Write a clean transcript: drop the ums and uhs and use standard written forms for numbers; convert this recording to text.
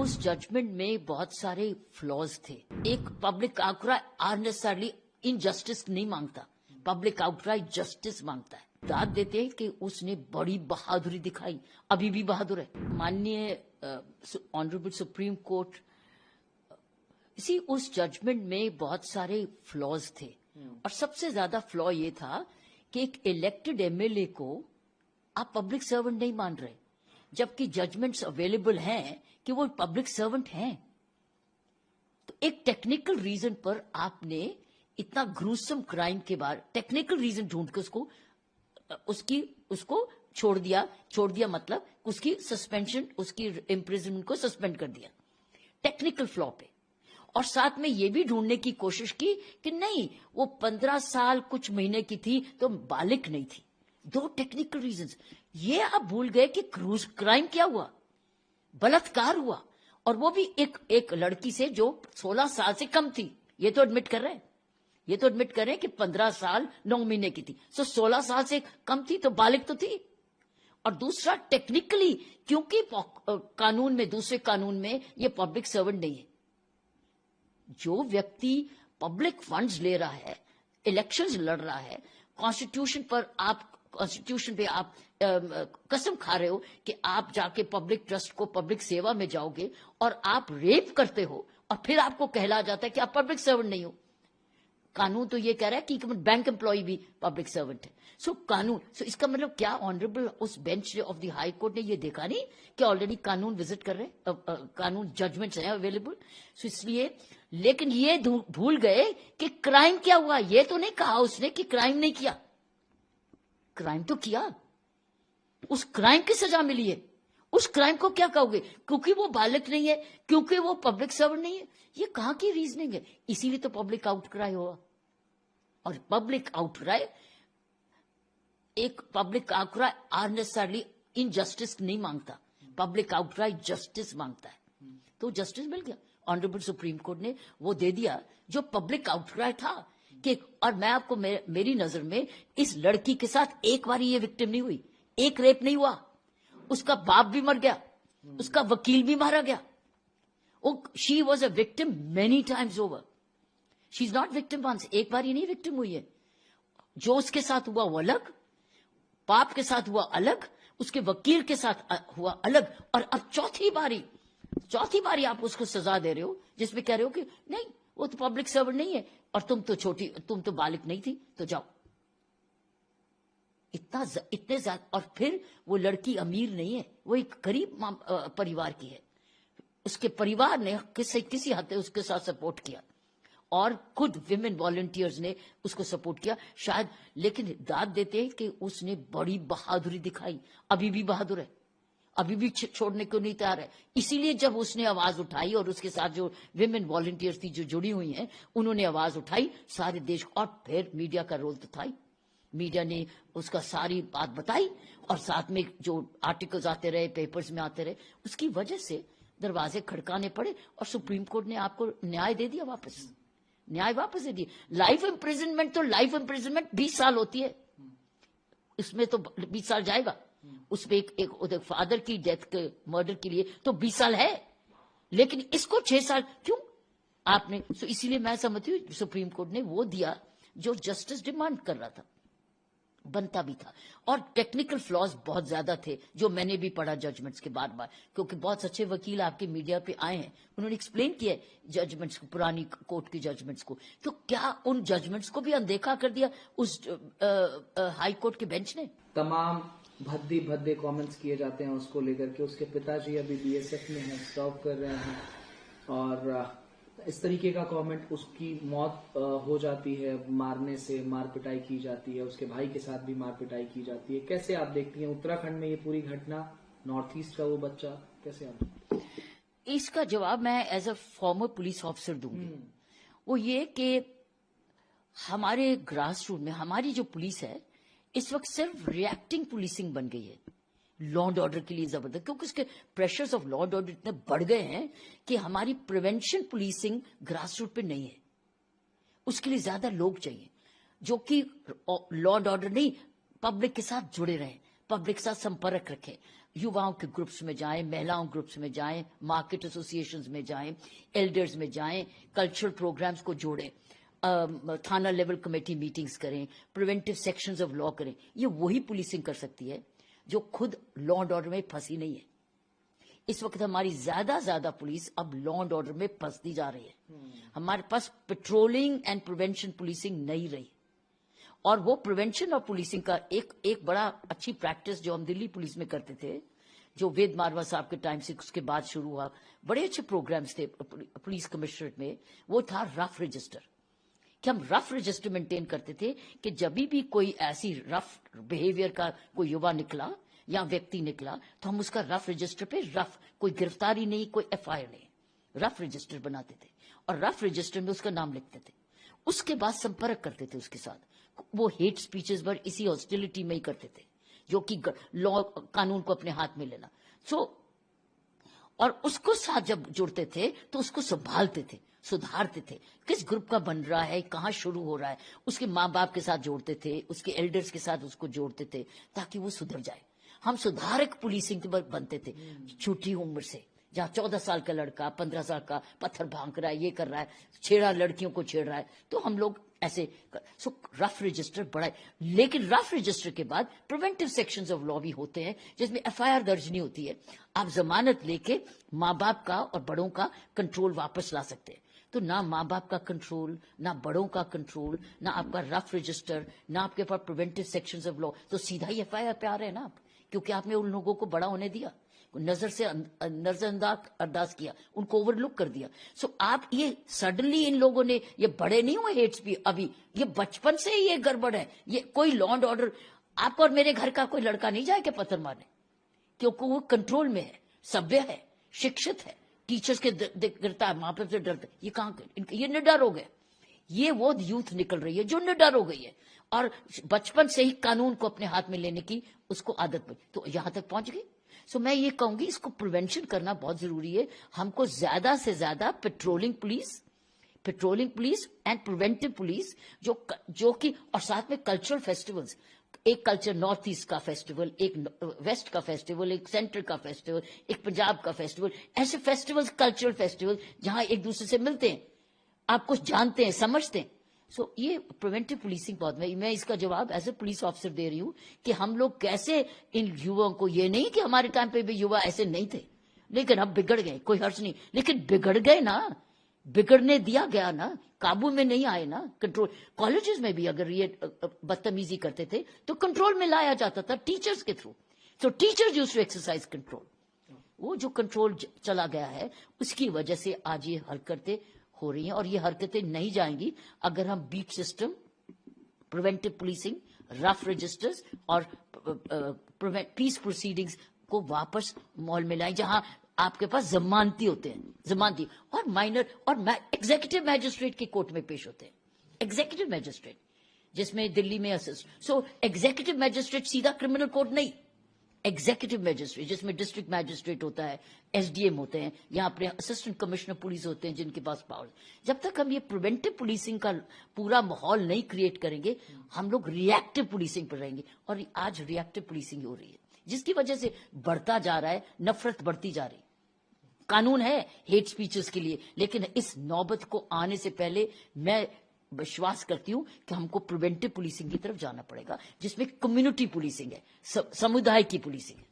उस जजमेंट में बहुत सारे फ्लॉज थे। एक पब्लिक आउटक्राई अननेसेसरली इनजस्टिस नहीं मांगता, पब्लिक आउटक्राई जस्टिस मांगता है। दाद देते हैं कि उसने बड़ी बहादुरी दिखाई, अभी भी बहादुर है। माननीय ऑनरेबल सुप्रीम कोर्ट, इसी उस जजमेंट में बहुत सारे फ्लॉज थे और सबसे ज्यादा फ्लॉ ये था कि एक इलेक्टेड एमएलए को आप पब्लिक सर्वेंट नहीं मान रहे, जबकि जजमेंट्स अवेलेबल हैं कि वो पब्लिक सर्वेंट हैं। तो एक टेक्निकल रीजन पर आपने इतना ग्रूसम क्राइम के बाद टेक्निकल रीजन ढूंढ के उसको छोड़ दिया मतलब उसकी सस्पेंशन, उसकी इम्प्रिजनमेंट को सस्पेंड कर दिया टेक्निकल फ्लॉ पे। और साथ में ये भी ढूंढने की कोशिश की कि नहीं, वो 15 साल कुछ महीने की थी तो बालिग नहीं थी। दो टेक्निकल रीजंस। ये आप भूल गए कि क्रूज क्राइम क्या हुआ, बलात्कार हुआ, और वो भी एक लड़की से जो 16 साल से कम थी। ये तो एडमिट कर रहे हैं कि 15 साल 9 महीने की थी, सो 16 साल से कम थी तो बालिग तो थी। और दूसरा टेक्निकली, क्योंकि कानून में, दूसरे कानून में ये पब्लिक सर्वेंट नहीं है। जो व्यक्ति पब्लिक फंड्स ले रहा है, इलेक्शंस लड़ रहा है, कॉन्स्टिट्यूशन पे आप कसम खा रहे हो कि आप जाके पब्लिक ट्रस्ट को, पब्लिक सेवा में जाओगे और आप रेप करते हो और फिर आपको कहला जाता है कि आप पब्लिक सर्वेंट नहीं हो। कानून तो ये कह रहा है कि बैंक एम्प्लॉय भी पब्लिक सर्वेंट है। सो इसका मतलब क्या ऑनरेबल उस bench of the high court ने ये देखा नहीं कि ऑलरेडी कानून विजिट कर रहे हैं, कानून जजमेंट्स हैं अवेलेबल। सो इसलिए, लेकिन ये भूल गए कि क्राइम क्या हुआ। ये तो नहीं कहा उसने कि क्राइम नहीं किया, क्राइम तो किया, उस क्राइम की सजा मिली है। उस क्राइम को क्या कहोगे? क्योंकि वो बालिग नहीं है, क्योंकि वो पब्लिक सर्वेंट नहीं है। ये कहां की रीजनिंग है? इसीलिए तो पब्लिक आउटक्राई हुआ। और पब्लिक आउटक्राई अननेसेसरली इनजस्टिस नहीं मांगता, पब्लिक आउटक्राई जस्टिस मांगता है। तो जस्टिस मिल गया। ऑनरेबल सुप्रीम कोर्ट ने वो दे दिया जो पब्लिक आउटक्राई था कि, और मैं आपको मेरी नजर में इस लड़की के साथ एक बार ये विक्टिम नहीं हुई, एक रेप नहीं हुआ, उसका बाप भी मर गया, उसका वकील भी मारा गया। She was a victim many times over. She is not victim once, एक बार ही नहीं विक्टिम हुई है। जो उसके साथ हुआ वो अलग, बाप के साथ हुआ अलग, उसके वकील के साथ हुआ अलग, और अब चौथी बारी आप उसको सजा दे रहे हो जिसमें कह रहे हो कि नहीं, वो तो पब्लिक सर्वेंट नहीं है और तुम तो बालिग नहीं थी, तो जाओ। इतने ज्यादा। और फिर वो लड़की अमीर नहीं है, वो एक गरीब परिवार की है। उसके परिवार ने किसी हद तक उसके साथ सपोर्ट किया और खुद विमेन वॉलंटियर्स ने उसको सपोर्ट किया शायद। लेकिन दाद देते हैं कि उसने बड़ी बहादुरी दिखाई, अभी भी बहादुर है, अभी भी छोड़ने को नहीं तैयार है। इसीलिए जब उसने आवाज उठाई और उसके साथ जो विमेन वॉलंटियर्स थी जो जुड़ी हुई हैं, उन्होंने आवाज उठाई सारे देश। और फिर मीडिया का रोल तो था ही, मीडिया ने उसका सारी बात बताई और साथ में जो आर्टिकल्स आते रहे, पेपर्स में आते रहे, उसकी वजह से दरवाजे खड़काने पड़े और सुप्रीम कोर्ट ने आपको न्याय दे दिया, न्याय वापस दे दिया। लाइफ इम्प्रिजनमेंट तो लाइफ इम्प्रिजनमेंट 20 साल होती है, इसमें तो 20 साल जाएगा। उसमें एक फादर की डेथ के मर्डर के लिए तो 20 साल है, लेकिन इसको 6 साल क्यों आपने? तो इसीलिए मैं समझती हूँ सुप्रीम कोर्ट ने वो दिया जो जस्टिस डिमांड कर रहा था, बनता भी था। और टेक्निकल फ्लॉज बहुत ज्यादा थे जो मैंने भी पढ़ा जजमेंट्स के बार, क्योंकि बहुत अच्छे वकील आपके मीडिया पे आए हैं, उन्होंने एक्सप्लेन किया जजमेंट्स को, पुरानी कोर्ट की जजमेंट्स को। तो क्या उन जजमेंट्स को भी अनदेखा कर दिया उस हाई कोर्ट के बेंच ने? तमाम भद्दे कमेंट्स किए जाते हैं उसको लेकर के। उसके पिताजी अभी बीएसएफ में हैं, सर्व कर रहे हैं, और इस तरीके का कमेंट, उसकी मौत हो जाती है मारने से, मार पिटाई की जाती है, उसके भाई के साथ भी मार पिटाई की जाती है। कैसे आप देखती हैं उत्तराखंड में ये पूरी घटना, नॉर्थ ईस्ट का वो बच्चा, कैसे आप देखती हैं? इसका जवाब मैं as a former police officer दूंगी। वो ये कि हमारे ग्रास रूट में हमारी जो पुलिस है इस वक्त सिर्फ रिएक्टिंग पुलिसिंग बन गई है लॉ एंड ऑर्डर के लिए जबरदस्त, क्योंकि उसके pressures of law and order इतने बढ़ गए हैं कि हमारी प्रिवेंशन पुलिसिंग ग्रास रूट पे नहीं है। उसके लिए ज्यादा लोग चाहिए जो कि लॉ एंड ऑर्डर नहीं, पब्लिक के साथ जुड़े रहें, पब्लिक के साथ संपर्क रखें, युवाओं के ग्रुप्स में जाएं, महिलाओं ग्रुप्स में जाएं, मार्केट एसोसिएशंस में जाएं, एल्डर्स में जाएं, कल्चरल प्रोग्राम्स को जोड़ें, थाना लेवल कमेटी मीटिंग्स करें, प्रिवेंटिव सेक्शंस ऑफ लॉ करें। ये वही पुलिसिंग कर सकती है जो खुद लॉ एंड ऑर्डर में फंसी नहीं है। इस वक्त हमारी ज्यादा पुलिस अब लॉ एंड ऑर्डर में फंसती जा रही है। हमारे पास पेट्रोलिंग एंड प्रिवेंशन पुलिसिंग नहीं रही, और वो प्रिवेंशन और पुलिसिंग का एक बड़ा अच्छी प्रैक्टिस जो हम दिल्ली पुलिस में करते थे, जो वेद मारवा साहब के टाइम से उसके बाद शुरू हुआ, बड़े अच्छे प्रोग्राम्स थे पुलिस कमिश्नरेट में, वो था रफ रजिस्टर, कि हम रफ रजिस्टर मेंटेन करते थे कि जब भी कोई ऐसी रफ बिहेवियर का कोई युवा निकला या व्यक्ति निकला तो हम उसका रफ रजिस्टर पे कोई गिरफ्तारी नहीं, कोई एफआईआर नहीं, रफ रजिस्टर बनाते थे और रफ रजिस्टर में उसका नाम लिखते थे। उसके बाद संपर्क करते थे उसके साथ। वो हेट स्पीचेस पर इसी हॉस्टिलिटी में ही करते थे, जो कि लॉ कानून को अपने हाथ में लेना। और उसको साथ जब जुड़ते थे तो उसको संभालते थे, सुधारते थे, किस ग्रुप का बन रहा है, कहाँ शुरू हो रहा है, उसके माँ बाप के साथ जोड़ते थे, उसके एल्डर्स के साथ उसको जोड़ते थे ताकि वो सुधर जाए। हम सुधारक पुलिसिंग बनते थे छोटी उम्र से, जहाँ 14 साल का लड़का 15 साल का पत्थर भांग रहा है, ये कर रहा है, छेड़ा लड़कियों को छेड़ रहा है, तो हम लोग ऐसे रफ रजिस्टर बड़ा है। लेकिन रफ रजिस्टर के बाद प्रिवेंटिव सेक्शंस ऑफ लॉ भी होते हैं जिसमें एफआईआर दर्ज नहीं होती है। आप जमानत लेके माँ बाप का और बड़ों का कंट्रोल वापस ला सकते हैं। तो ना माँ बाप का कंट्रोल, ना बड़ों का कंट्रोल, ना आपका रफ रजिस्टर, ना आपके पास प्रिवेंटिव सेक्शंस ऑफ लॉ, तो सीधा ही एफआईआर पे आ रहे हैं ना आप, क्योंकि आपने उन लोगों को बड़ा होने दिया, नजरअंदाज किया, उनको ओवरलुक कर दिया। आप ये सडनली इन लोगों ने, ये बड़े नहीं हुए हेट्स भी अभी, ये बचपन से ही ये गड़बड़ है। ये कोई लॉ एंड ऑर्डर, आपको और मेरे घर का कोई लड़का नहीं जाएगा पत्थर मारने, क्योंकि वो कंट्रोल में है, सभ्य है, शिक्षित है, टीचर्स के डरता है, माँ बाप से डरता है। ये कहाँ, ये निडर हो गए। ये वो यूथ निकल रही है जो निडर हो गई है और बचपन से ही कानून को अपने हाथ में लेने की उसको आदत पड़ी, तो यहां तक पहुंच गई। मैं ये कहूंगी इसको प्रिवेंशन करना बहुत जरूरी है। हमको ज्यादा से ज्यादा patrolling police and preventive police जो कि, और साथ में कल्चरल फेस्टिवल्स, एक कल्चर नॉर्थ ईस्ट का फेस्टिवल, एक वेस्ट का फेस्टिवल, एक सेंट्रल का फेस्टिवल, एक पंजाब का फेस्टिवल, ऐसे फेस्टिवल्स, कल्चरल फेस्टिवल जहां एक दूसरे से मिलते हैं, आप कुछ जानते हैं, समझते हैं। ये प्रिवेंटिव पुलिसिंग बहुत, मैं इसका जवाब एज ए पुलिस ऑफिसर दे रही हूं कि हम लोग कैसे इन युवाओं को, ये नहीं कि हमारे टाइम पे भी युवा ऐसे नहीं थे, लेकिन अब बिगड़ गए, कोई हर्ष नहीं, लेकिन बिगड़ गए ना, बिगड़ने दिया गया ना, काबू में नहीं आए ना। कंट्रोल, कॉलेजेस में भी अगर ये बदतमीजी करते थे तो कंट्रोल में लाया जाता था टीचर्स के थ्रू। Teachers used to exercise control. वो जो कंट्रोल चला गया है उसकी वजह से आज ये हरकतें हो रही हैं, और ये हरकतें नहीं जाएंगी अगर हम beat system, preventive policing, rough registers और पीस प्रोसीडिंग्स को वापस मॉल में लाएं, जहां आपके पास जमानती होते हैं, जमानती और माइनर और एग्जीक्यूटिव मैजिस्ट्रेट की कोर्ट में पेश होते हैं। एग्जीक्यूटिव मैजिस्ट्रेट जिसमें दिल्ली में एग्जीक्यूटिव मैजिस्ट्रेट सीधा क्रिमिनल कोर्ट नहीं, एग्जीक्यूटिव मैजिस्ट्रेट जिसमें डिस्ट्रिक्ट मैजिस्ट्रेट होता है, एसडीएम होते हैं, या अपने असिस्टेंट कमिश्नर पुलिस होते हैं जिनके पास पावर। जब तक हम ये प्रिवेंटिव पुलिसिंग का पूरा माहौल नहीं क्रिएट करेंगे, हम लोग रिएक्टिव पुलिसिंग पर रहेंगे, और आज रिएक्टिव पुलिसिंग हो रही है जिसकी वजह से बढ़ता जा रहा है, नफरत बढ़ती जा रही है। कानून है हेट स्पीचेस के लिए, लेकिन इस नौबत को आने से पहले मैं विश्वास करती हूं कि हमको प्रिवेंटिव पुलिसिंग की तरफ जाना पड़ेगा, जिसमें कम्युनिटी पुलिसिंग है, समुदाय की पुलिसिंग है।